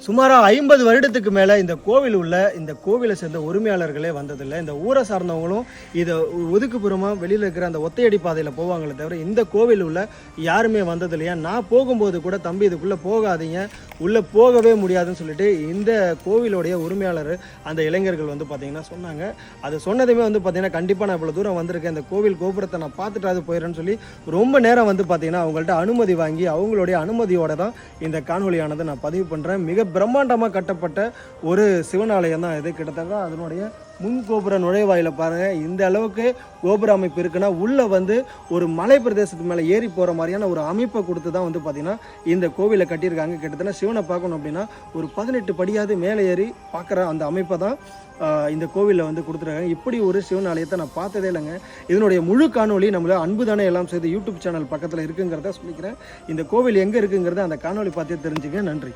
சுமாராக 50 வருடத்துக்கு மேலே இந்த கோவிலை சேர்ந்த உரிமையாளர்களே வந்ததில்லை. இந்த ஊரை சார்ந்தவங்களும் இதை ஒதுக்குப்புறமாக வெளியில் இருக்கிற அந்த ஒத்தையடி பாதையில் போவாங்களே தவிர இந்த கோவில் உள்ள யாருமே வந்ததில்லையா. நான் போகும்போது கூட தம்பி இதுக்குள்ளே போகாதீங்க, உள்ளே போகவே முடியாதுன்னு சொல்லிட்டு இந்த கோவிலுடைய உரிமையாளர் அந்த இளைஞர்கள் வந்து பார்த்திங்கன்னா சொன்னாங்க. அது சொன்னதுமே வந்து பார்த்திங்கன்னா கண்டிப்பாக நான் இவ்வளோ தூரம் வந்திருக்கேன், இந்த கோவில் கோபுரத்தை நான் பார்த்துட்டாது போயிடுறேன்னு சொல்லி ரொம்ப நேரம் வந்து பார்த்திங்கன்னா அவங்கள்ட்ட அனுமதி வாங்கி அவங்களுடைய அனுமதியோடு தான் இந்த காணொலியானதை நான் பதிவு பண்ணுறேன். மிக பிரம்மாண்டமாக கட்டப்பட்ட ஒரு சிவன் ஆலயம் தான் இது. கிட்டத்தட்ட அதனுடைய முன் கோபுர நுழைவாயில் பாருங்கள், இந்த அளவுக்கு கோபுர அமைப்பு இருக்குன்னா உள்ளே வந்து ஒரு மலை பிரதேசத்துக்கு மேலே ஏறி போகிற மாதிரியான ஒரு அமைப்பை கொடுத்து தான் வந்து பார்த்திங்கன்னா இந்த கோவிலை கட்டியிருக்காங்க. கிட்டத்தட்ட சிவனை பார்க்கணும் அப்படின்னா ஒரு 18 படியாவது மேலே ஏறி பார்க்குற அந்த அமைப்பை தான் இந்த கோவிலில் வந்து கொடுத்துருக்காங்க. இப்படி ஒரு சிவன் ஆலயத்தை நான் பார்த்ததே இல்லைங்க. இதனுடைய முழு காணொலி நம்மள அன்புதானே எல்லாம் செய்து யூடியூப் சேனல் பக்கத்தில் இருக்குங்கிறத சொல்லிக்கிறேன். இந்த கோவில் எங்கே இருக்குங்கிறத அந்த காணொலி பார்த்தே தெரிஞ்சுக்க. நன்றி.